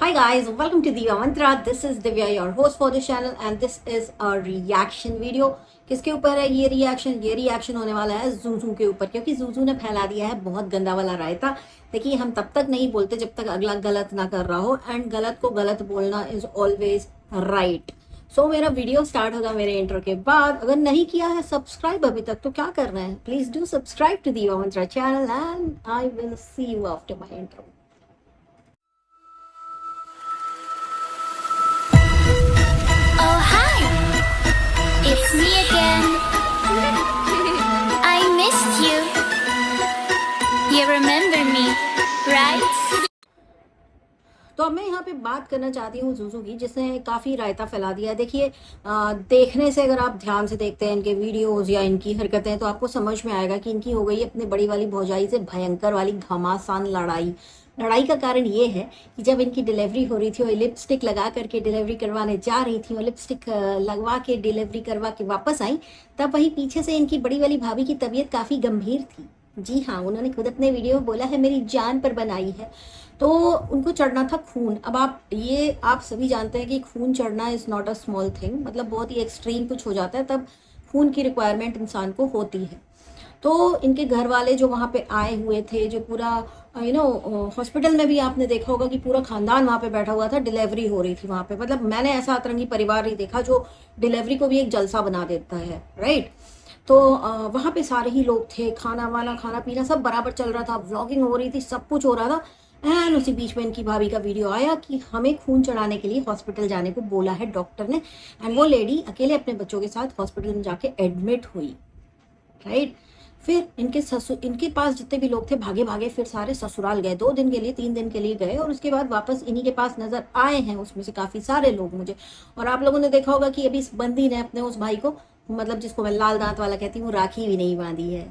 Hi guys, welcome to Divya Mantra. This is Divya, your host for this channel, and this is a reaction video. किसके ऊपर है ये reaction? ये reaction होने वाला है जूजू के ऊपर, क्योंकि जूजू ने फैला दिया है बहुत गंदा वाला रायता। देखिए, हम तब तक नहीं बोलते जब तक अगला गलत ना कर रहा हो, एंड गलत को गलत बोलना इज ऑलवेज राइट। सो मेरा वीडियो स्टार्ट होगा मेरे इंट्रो के बाद। अगर नहीं किया है सब्सक्राइब अभी तक तो क्या करना है, please do subscribe to Divya Mantra channel and I will see you after my intro. Oh, hi! It's me again. I missed you. You remember me, right? तो अब मैं यहाँ पे बात करना चाहती हूँ जूजू की, जिसने काफ़ी रायता फैला दिया है। देखिए, देखने से अगर आप ध्यान से देखते हैं इनके वीडियोस या इनकी हरकतें, तो आपको समझ में आएगा कि इनकी हो गई है अपनी बड़ी वाली भौजाई से भयंकर वाली घमासान लड़ाई। लड़ाई का कारण ये है कि जब इनकी डिलीवरी हो रही थी, वो लिपस्टिक लगा करके डिलीवरी करवाने जा रही थी, वो लिपस्टिक लगवा के डिलीवरी करवा के वापस आई, तब वहीं पीछे से इनकी बड़ी वाली भाभी की तबीयत काफ़ी गंभीर थी। जी हाँ, उन्होंने खुद अपने वीडियो में बोला है मेरी जान पर बनाई है। तो उनको चढ़ना था खून। अब आप सभी जानते हैं कि खून चढ़ना is not a small thing, मतलब बहुत ही एक्सट्रीम कुछ हो जाता है तब खून की रिक्वायरमेंट इंसान को होती है। तो इनके घर वाले जो वहाँ पे आए हुए थे, जो पूरा हॉस्पिटल में भी आपने देखा होगा कि पूरा खानदान वहाँ पे बैठा हुआ था, डिलीवरी हो रही थी वहाँ पे। मतलब मैंने ऐसा अतरंगी परिवार नहीं देखा जो डिलीवरी को भी एक जलसा बना देता है, राइट। तो वहाँ पे सारे ही लोग थे, खाना वाना खाना पीना सब बराबर चल रहा था, व्लॉगिंग हो रही थी, सब कुछ हो रहा था। एंड उसी बीच में इनकी भाभी का वीडियो आया कि हमें खून चढ़ाने के लिए हॉस्पिटल जाने को बोला है डॉक्टर ने, एंड वो लेडी अकेले अपने बच्चों के साथ हॉस्पिटल में जाके एडमिट हुई, राइट। फिर इनके पास जितने भी लोग थे भागे भागे फिर सारे ससुराल गए, 2 दिन के लिए 3 दिन के लिए गए, और उसके बाद वापस इन्हीं के पास नजर आए हैं उसमें से काफी सारे लोग मुझे। और आप लोगों ने देखा होगा कि अभी इस बंदी ने अपने उस भाई को, मतलब जिसको मैं लाल दांत वाला कहती हूँ, राखी भी नहीं बांधी है।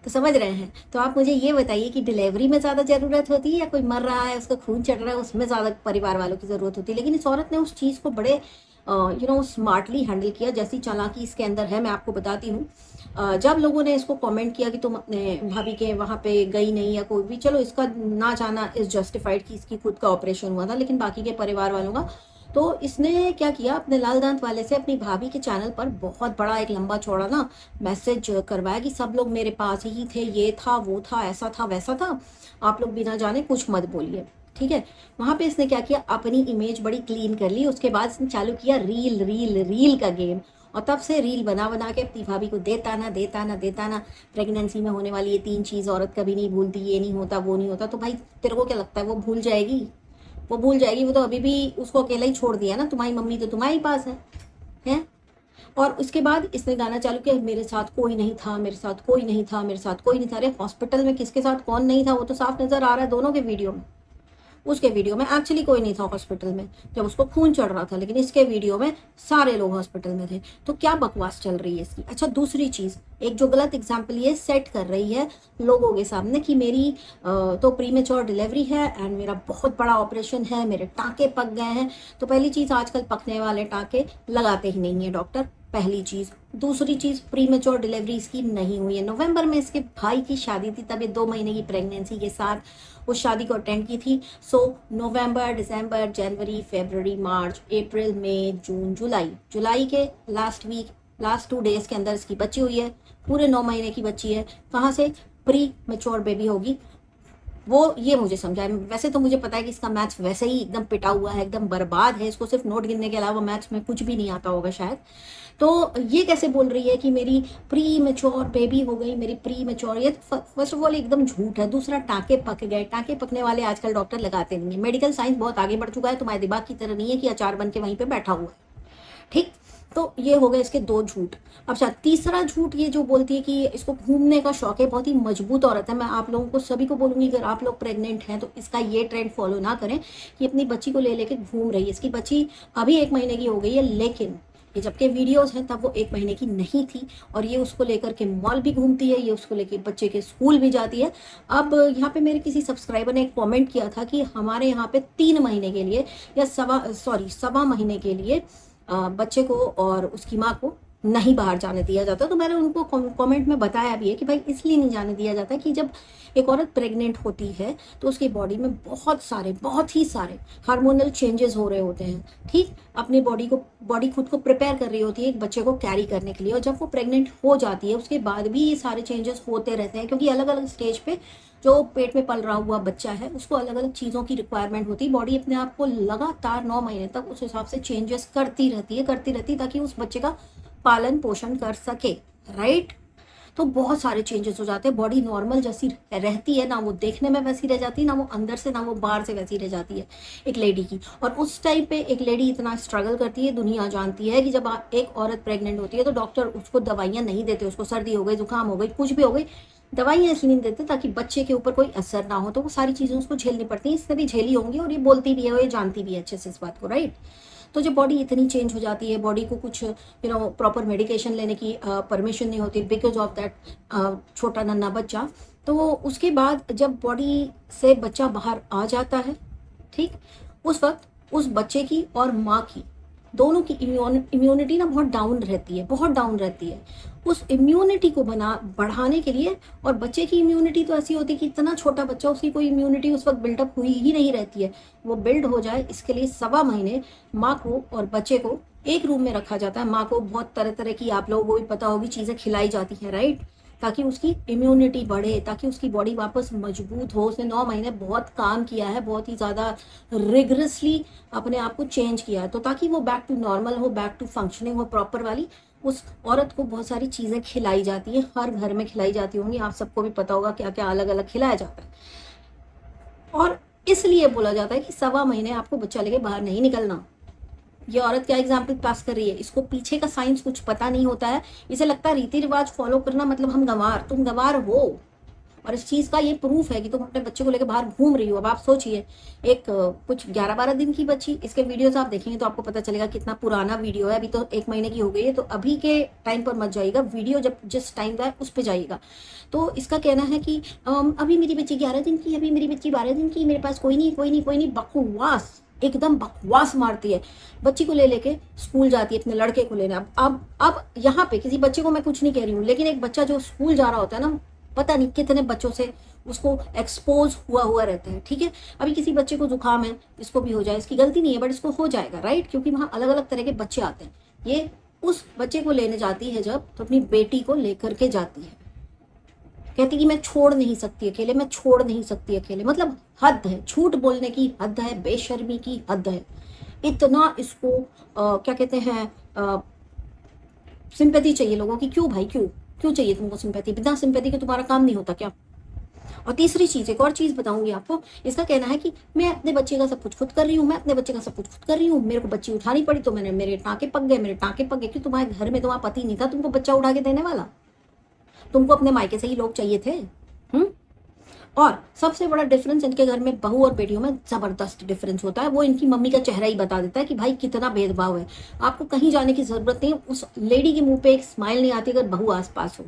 तो समझ रहे हैं। तो आप मुझे ये बताइए कि डिलीवरी में ज़्यादा ज़रूरत होती है या कोई मर रहा है उसका खून चढ़ रहा है उसमें ज़्यादा परिवार वालों की ज़रूरत होती है। लेकिन इस औरत ने उस चीज़ को बड़े स्मार्टली हैंडल किया। जैसी चालाकी इसके अंदर है मैं आपको बताती हूँ। जब लोगों ने इसको कमेंट किया कि तुम अपने भाभी के वहाँ पे गई नहीं या कोई भी, चलो इसका ना जाना इज जस्टिफाइड कि इसकी खुद का ऑपरेशन हुआ था, लेकिन बाकी के परिवार वालों का, तो इसने क्या किया, अपने लाल दांत वाले से अपनी भाभी के चैनल पर बहुत बड़ा एक लंबा चौड़ा ना मैसेज करवाया कि सब लोग मेरे पास ही थे, ये था वो था, ऐसा था वैसा था, आप लोग बिना जाने कुछ मत बोलिए, ठीक है। वहां पे इसने क्या किया, अपनी इमेज बड़ी क्लीन कर ली। उसके बाद इसने चालू किया रील रील रील का गेम, और तब से रील बना बना के अपनी भाभी को देता ना देता ना देता ना। प्रेगनेंसी में होने वाली ये 3 चीज औरत कभी नहीं भूलती, ये नहीं होता वो नहीं होता। तो भाई तेरे को क्या लगता है वो भूल जाएगी? वो भूल जाएगी, वो तो अभी भी उसको अकेला ही छोड़ दिया ना, तुम्हारी मम्मी तो तुम्हारे पास है। और उसके बाद इसने गाना चालू किया, मेरे साथ कोई नहीं था, मेरे साथ कोई नहीं था, मेरे साथ कोई नहीं था। अरे हॉस्पिटल में किसके साथ कौन नहीं था वो तो साफ नजर आ रहा है दोनों के वीडियो में। उसके वीडियो में एक्चुअली कोई नहीं था हॉस्पिटल में जब उसको खून चढ़ रहा था, लेकिन इसके वीडियो में सारे लोग हॉस्पिटल में थे। तो क्या बकवास चल रही है इसकी। अच्छा, दूसरी चीज, एक जो गलत एग्जाम्पल ये सेट कर रही है लोगों के सामने कि मेरी तो प्रीमेच्योर डिलीवरी है एंड मेरा बहुत बड़ा ऑपरेशन है, मेरे टाँके पक गए हैं। तो पहली चीज, आजकल पकने वाले टाँके लगाते ही नहीं है डॉक्टर, पहली चीज। दूसरी चीज, प्रीमेच्योर डिलीवरी इसकी नहीं हुई है। नवंबर में इसके भाई की शादी थी, तब ये 2 महीने की प्रेगनेंसी के साथ उस शादी को अटेंड की थी। सो नवंबर, दिसंबर, जनवरी, फरवरी, मार्च, अप्रैल, मई, जून, जुलाई के लास्ट 2 डेज के अंदर इसकी बच्ची हुई है। पूरे 9 महीने की बच्ची है। कहाँ से प्री मेच्योर बेबी होगी वो, ये मुझे समझाए। वैसे तो मुझे पता है कि इसका मैथ्स वैसे ही एकदम पिटा हुआ है, एकदम बर्बाद है, इसको सिर्फ नोट गिनने के अलावा मैथ्स में कुछ भी नहीं आता होगा शायद। तो ये कैसे बोल रही है कि मेरी प्री मेच्योर बेबी हो गई, मेरी प्री मेच्योर, ये फर्स्ट ऑफ ऑल एकदम झूठ है। दूसरा, टाँके पक गए, टाँके पकने वाले आजकल डॉक्टर लगाते नहीं है। मेडिकल साइंस बहुत आगे बढ़ चुका है, तुम्हारे दिमाग की तरह नहीं है कि अचार बन के वहीं पे बैठा हुआ है, ठीक। तो ये हो गए इसके 2 झूठ। अब शायद तीसरा झूठ ये जो बोलती है कि इसको घूमने का शौक है, बहुत ही मजबूत औरत है। मैं आप लोगों को सभी को बोलूंगी, अगर आप लोग प्रेग्नेंट हैं तो इसका ये ट्रेंड फॉलो ना करें कि अपनी बच्ची को ले लेके घूम रही है। इसकी बच्ची अभी 1 महीने की हो गई है, लेकिन ये जबकि वीडियोस हैं तब वो 1 महीने की नहीं थी, और ये उसको लेकर के मॉल भी घूमती है, ये उसको लेके बच्चे के स्कूल भी जाती है। अब यहाँ पे मेरे किसी सब्सक्राइबर ने एक कमेंट किया था कि हमारे यहाँ पे 3 महीने के लिए या सवा महीने के लिए बच्चे को और उसकी माँ को नहीं बाहर जाने दिया जाता। तो मैंने उनको कमेंट में बताया भी है कि भाई इसलिए नहीं जाने दिया जाता कि जब एक औरत प्रेग्नेंट होती है तो उसकी बॉडी में बहुत ही सारे हार्मोनल चेंजेस हो रहे होते हैं, ठीक। अपनी बॉडी खुद को प्रिपेयर कर रही होती है एक बच्चे को कैरी करने के लिए, और जब वो प्रेग्नेंट हो जाती है उसके बाद भी ये सारे चेंजेस होते रहते हैं, क्योंकि अलग अलग स्टेज पे जो पेट में पल रहा हुआ बच्चा है उसको अलग अलग चीज़ों की रिक्वायरमेंट होती है। बॉडी अपने आप को लगातार 9 महीने तक उस हिसाब से चेंजेस करती रहती है ताकि उस बच्चे का पालन पोषण कर सके, राइट। तो बहुत सारे चेंजेस हो जाते हैं। बॉडी नॉर्मल जैसी रहती है ना, वो देखने में वैसी रह जाती है ना, वो अंदर से ना वो बाहर से वैसी रह जाती है एक लेडी की। और उस टाइम पे एक लेडी इतना स्ट्रगल करती है, दुनिया जानती है कि जब एक औरत प्रेग्नेंट होती है तो डॉक्टर उसको दवाइयाँ नहीं देते, उसको सर्दी हो गई, जुकाम हो गई, कुछ भी हो गई, दवाइयाँ इसलिए नहीं देते ताकि बच्चे के ऊपर कोई असर ना हो। तो वो सारी चीज़ें उसको झेलनी पड़ती हैं, इसने भी झेली होंगी और ये बोलती भी है और ये जानती भी है अच्छे से इस बात को, राइट। तो जब बॉडी इतनी चेंज हो जाती है, बॉडी को कुछ प्रॉपर मेडिकेशन लेने की परमिशन नहीं होती बिकॉज ऑफ दैट छोटा नन्हा बच्चा, तो उसके बाद जब बॉडी से बच्चा बाहर आ जाता है, ठीक, उस वक्त उस बच्चे की और माँ की दोनों की इम्यूनिटी ना बहुत डाउन रहती है। उस इम्यूनिटी को बढ़ाने के लिए, और बच्चे की इम्यूनिटी तो ऐसी होती है कि इतना छोटा बच्चा, उसकी कोई इम्यूनिटी उस वक्त बिल्डअप हुई ही नहीं रहती है, वो बिल्ड हो जाए इसके लिए 1.25 महीने माँ को और बच्चे को एक रूम में रखा जाता है। माँ को बहुत तरह तरह की, आप लोगों को भी पता होगी, चीज़ें खिलाई जाती हैं, राइट, ताकि उसकी इम्यूनिटी बढ़े, ताकि उसकी बॉडी वापस मजबूत हो। उसने 9 महीने बहुत काम किया है, बहुत ही ज़्यादा रिगरसली अपने आप को चेंज किया है, तो ताकि वो बैक टू नॉर्मल हो, बैक टू फंक्शनिंग हो प्रॉपर वाली। उस औरत को बहुत सारी चीज़ें खिलाई जाती हैं, हर घर में खिलाई जाती होंगी, आप सबको भी पता होगा क्या क्या अलग अलग खिलाया जाता है। और इसलिए बोला जाता है कि 1.25 महीने आपको बच्चा लेके बाहर नहीं निकलना। ये औरत क्या एग्जाम्पल पास कर रही है, इसको पीछे का साइंस कुछ पता नहीं होता है, इसे लगता है रीति रिवाज फॉलो करना मतलब हम गंवार, तुम गंवार हो। और इस चीज का ये प्रूफ है कि तुम अपने बच्चे को लेकर बाहर घूम रही हो। अब आप सोचिए, एक कुछ 11-12 दिन की बच्ची, इसके वीडियोस आप देखेंगे तो आपको पता चलेगा कितना पुराना वीडियो है, अभी तो 1 महीने की हो गई है। तो अभी के टाइम पर मत जाइएगा, वीडियो जब जिस टाइम का है उस पर जाइएगा। तो इसका कहना है कि अभी मेरी बच्ची 11 दिन की, अभी मेरी बच्ची 12 दिन की, मेरे पास कोई नहीं, बकवास, एकदम बकवास मारती है। बच्ची को लेके स्कूल जाती है अपने लड़के को लेने। अब यहाँ पे किसी बच्चे को मैं कुछ नहीं कह रही हूँ, लेकिन एक बच्चा जो स्कूल जा रहा होता है ना, पता नहीं कितने बच्चों से उसको एक्सपोज हुआ रहता है, ठीक है। अभी किसी बच्चे को जुकाम है, इसको भी हो जाए, इसकी गलती नहीं है, बट इसको हो जाएगा, राइट, क्योंकि वहाँ अलग अलग तरह के बच्चे आते हैं। ये उस बच्चे को लेने जाती है जब, तो अपनी बेटी को लेकर के जाती है, कहती कि मैं छोड़ नहीं सकती अकेले, मतलब हद है, झूठ बोलने की हद है, बेशर्मी की हद है। इतना इसको क्या कहते हैं, सिंपैथी चाहिए लोगों की। क्यों भाई, क्यों चाहिए तुमको सिंपैथी? बिना सिंपैथी के तुम्हारा काम नहीं होता क्या? और तीसरी चीज, एक और चीज बताऊंगी आपको। इसका कहना है कि मैं अपने बच्चे का सब कुछ खुद कर रही हूँ, मेरे को बच्ची उठानी पड़ी तो मेरे टाँके पक गए। क्यों? तुम्हारे घर में तुम्हारा पति नहीं था तुमको बच्चा उठा के देने वाला? तुमको अपने मायके से ही लोग चाहिए थे। और सबसे बड़ा डिफरेंस इनके घर में बहू और बेटियों में जबरदस्त डिफरेंस होता है, वो इनकी मम्मी का चेहरा ही बता देता है कि भाई कितना भेदभाव है। आपको कहीं जाने की जरूरत नहीं, उस लेडी के मुंह पे एक स्माइल नहीं आती अगर बहू आसपास हो।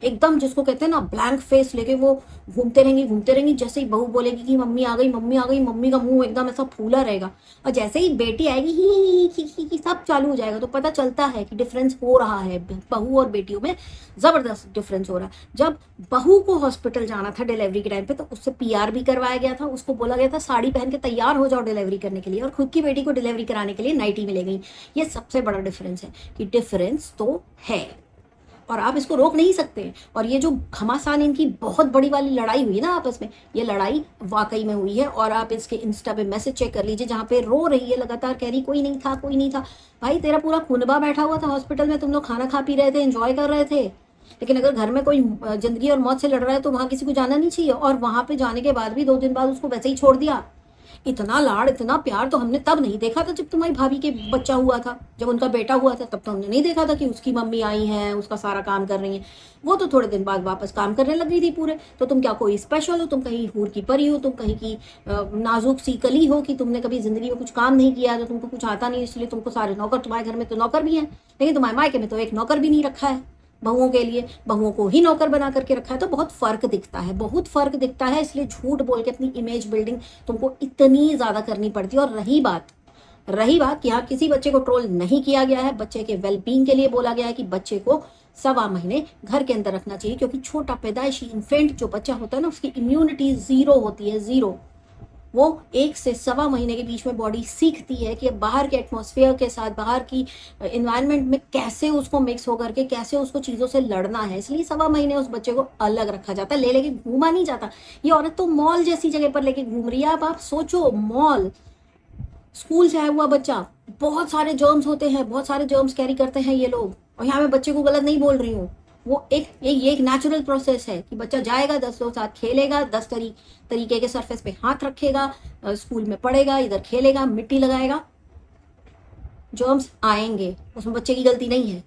एकदम जिसको कहते हैं ना, ब्लैंक फेस लेके वो घूमते रहेंगी। जैसे ही बहू बोलेगी कि मम्मी आ गई, मम्मी का मुंह एकदम ऐसा फूला रहेगा। और जैसे ही बेटी आएगी ही सब चालू हो जाएगा। तो पता चलता है कि डिफरेंस हो रहा है, बहू और बेटियों में जबरदस्त डिफरेंस हो रहा है। जब बहू को हॉस्पिटल जाना था डिलीवरी के टाइम पे, तो उससे PR भी करवाया गया था, उसको बोला गया था साड़ी पहन के तैयार हो जाओ डिलीवरी करने के लिए, और खुद की बेटी को डिलीवरी कराने के लिए नाइटी में ले गई। ये सबसे बड़ा डिफरेंस है कि डिफरेंस तो है और आप इसको रोक नहीं सकते। और ये जो घमासान इनकी बहुत बड़ी वाली लड़ाई हुई ना आपस में, ये लड़ाई वाकई में हुई है। और आप इसके इंस्टा पे मैसेज चेक कर लीजिए, जहाँ पे रो रही है लगातार, कह रही कोई नहीं था। भाई तेरा पूरा खुनबा बैठा हुआ था हॉस्पिटल में, तुम लोग खाना खा पी रहे थे, एंजॉय कर रहे थे। लेकिन अगर घर में कोई जिंदगी और मौत से लड़ रहा है तो वहाँ किसी को जाना नहीं चाहिए। और वहाँ पे जाने के बाद भी 2 दिन बाद उसको वैसे ही छोड़ दिया। इतना लाड़, इतना प्यार तो हमने तब नहीं देखा था जब तुम्हारी भाभी के बच्चा हुआ था, जब उनका बेटा हुआ था, तब तो हमने नहीं देखा था कि उसकी मम्मी आई हैं, उसका सारा काम कर रही हैं। वो तो थोड़े दिन बाद वापस काम करने लग गई थी पूरे। तो तुम क्या कोई स्पेशल हो? तुम कहीं हूर की परी हो? तुम कहीं की नाजुक सी कली हो कि तुमने कभी जिंदगी में कुछ काम नहीं किया, तो तुमको कुछ आता नहीं, इसलिए तुमको सारे नौकर, तुम्हारे घर में तो नौकर भी हैं, लेकिन तुम्हारे मायके में तो एक नौकर भी नहीं रखा है। बहुओं के लिए बहुओं को ही नौकर बना करके रखा है। तो बहुत फर्क दिखता है, इसलिए झूठ बोल के अपनी इमेज बिल्डिंग तुमको इतनी ज्यादा करनी पड़ती है। और रही बात कि यहाँ किसी बच्चे को ट्रोल नहीं किया गया है, बच्चे के वेलबींग के लिए बोला गया है कि बच्चे को 1.25 महीने घर के अंदर रखना चाहिए, क्योंकि छोटा पैदाइशी इन्फेंट जो बच्चा होता है ना, उसकी इम्यूनिटी 0 होती है, 0। वो 1 से 1.25 महीने के बीच में बॉडी सीखती है कि अब बाहर के एटमॉस्फेयर के साथ, बाहर की इन्वायरमेंट में कैसे उसको मिक्स होकर के कैसे उसको चीज़ों से लड़ना है। इसलिए 1.25 महीने उस बच्चे को अलग रखा जाता है, ले लेके घूमा नहीं जाता। ये औरत तो मॉल जैसी जगह पर लेके घूम रही है। अब आप सोचो, मॉल, स्कूल से आया हुआ बच्चा, बहुत सारे जर्म्स होते हैं, बहुत सारे जर्म्स कैरी करते हैं ये लोग। और यहाँ मैं बच्चे को गलत नहीं बोल रही हूँ, वो ये एक नेचुरल प्रोसेस है कि बच्चा जाएगा, 10 लोग साथ खेलेगा, 10 तरीके के सरफेस पे हाथ रखेगा, स्कूल में पढ़ेगा, इधर खेलेगा, मिट्टी लगाएगा, जर्म्स आएंगे, उसमें बच्चे की गलती नहीं है।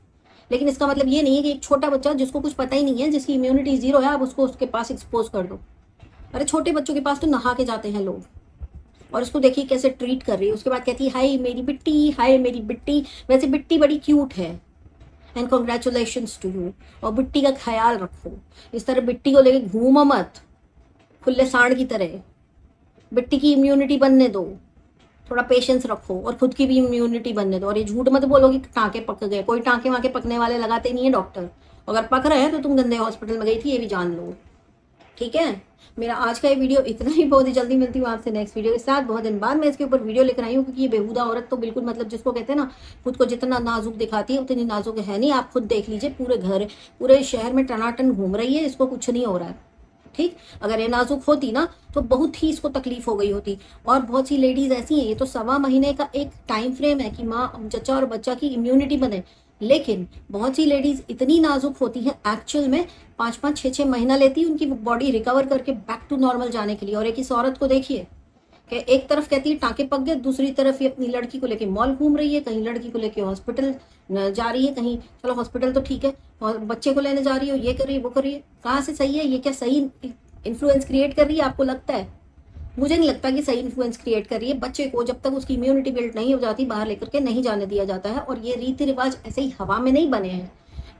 लेकिन इसका मतलब ये नहीं है कि एक छोटा बच्चा जिसको कुछ पता ही नहीं है, जिसकी इम्यूनिटी 0 है, आप उसको उसके पास एक्सपोज कर दो। अरे छोटे बच्चों के पास तो नहा के जाते हैं लोग, और उसको देखिए कैसे ट्रीट कर रही है। उसके बाद कहती है हाय मेरी बिट्टी, हाय मेरी बिट्टी। वैसे बिट्टी बड़ी क्यूट है, एंड कॉन्ग्रेचुलेशंस टू यू। और बिट्टी का ख्याल रखो, इस तरह बिट्टी को लेके घूमो मत खुले सांड की तरह। बिट्टी की इम्यूनिटी बनने दो, थोड़ा पेशेंस रखो, और खुद की भी इम्यूनिटी बनने दो। और ये झूठ मत बोलो कि टाँके पक गए, कोई टाँके वाँके पकने वाले लगाते नहीं है डॉक्टर। अगर पक रहे हैं तो तुम गंदे हॉस्पिटल में गई थी, ये भी जान लो, ठीक है। मेरा आज का ये वीडियो इतना ही, बहुत ही जल्दी मिलती हूँ आपसे नेक्स्ट वीडियो के साथ। बहुत दिन बाद मैं इसके ऊपर वीडियो लेकर आई हूँ, क्योंकि ये बेहुदा औरत तो बिल्कुल, मतलब जिसको कहते हैं ना, खुद को जितना नाजुक दिखाती है उतनी नाजुक है नहीं। आप खुद देख लीजिए, पूरे शहर में टनाटन घूम रही है, इसको कुछ नहीं हो रहा है, ठीक। अगर ये नाजुक होती ना तो बहुत ही इसको तकलीफ हो गई होती। और बहुत सी लेडीज ऐसी हैं, ये तो 1.25 महीने का एक टाइम फ्रेम है कि माँ, चचा और बच्चा की इम्यूनिटी बने। लेकिन बहुत सी लेडीज इतनी नाजुक होती हैं, एक्चुअल में 5-5, 6-6 महीना लेती है उनकी बॉडी रिकवर करके बैक टू नॉर्मल जाने के लिए। और एक इस औरत को देखिए कि एक तरफ कहती है टाँके पक गए, दूसरी तरफ ये अपनी लड़की को लेके मॉल घूम रही है, कहीं लड़की को लेके हॉस्पिटल जा रही है, कहीं चलो हॉस्पिटल तो ठीक है, और बच्चे को लेने जा रही हो, ये कर रही है, वो कर रही है। कहाँ से सही है? ये क्या सही इन्फ्लुएंस क्रिएट कर रही है आपको लगता है? मुझे नहीं लगता कि सही इन्फ्लुएंस क्रिएट कर रही है। बच्चे को जब तक उसकी इम्यूनिटी बिल्ड नहीं हो जाती, बाहर लेकर के नहीं जाने दिया जाता है। और ये रीति रिवाज ऐसे ही हवा में नहीं बने हैं,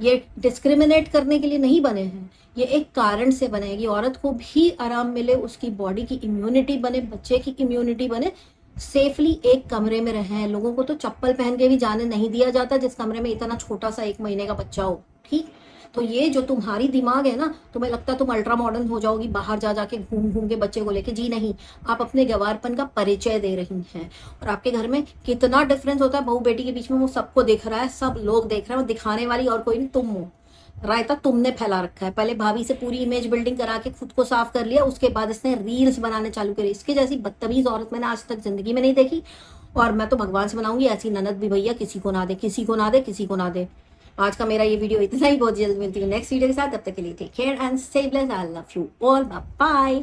ये डिस्क्रिमिनेट करने के लिए नहीं बने हैं, ये एक कारण से बने हैं कि औरत को भी आराम मिले, उसकी बॉडी की इम्यूनिटी बने, बच्चे की इम्यूनिटी बने, सेफली एक कमरे में रहें। लोगों को तो चप्पल पहन के भी जाने नहीं दिया जाता जिस कमरे में इतना छोटा सा 1 महीने का बच्चा हो, ठीक। तो ये जो तुम्हारी दिमाग है ना, तुम्हें लगता है तुम अल्ट्रा मॉडर्न हो जाओगी बाहर जा जाके घूम घूम के बच्चे को लेके। जी नहीं, आप अपने गंवारपन का परिचय दे रही हैं। और आपके घर में कितना डिफरेंस होता है बहू बेटी के बीच में, वो सबको दिख रहा है, सब लोग देख रहे हैं। वो दिखाने वाली और कोई नहीं, तुम हो। रायता तुमने फैला रखा है। पहले भाभी से पूरी इमेज बिल्डिंग करा के खुद को साफ कर लिया, उसके बाद इसने रील्स बनाने चालू करे। इसके जैसी बदतमीज औरत मैंने आज तक जिंदगी में नहीं देखी, और मैं तो भगवान से बनाऊंगी ऐसी ननद भी भैया किसी को ना दे, किसी को ना दे, किसी को ना दे। आज का मेरा ये वीडियो इतना ही, बहुत जल्द मिलती हूँ नेक्स्ट वीडियो के साथ। तब तक के लिए take care and stay blessed. I love you all, bye bye.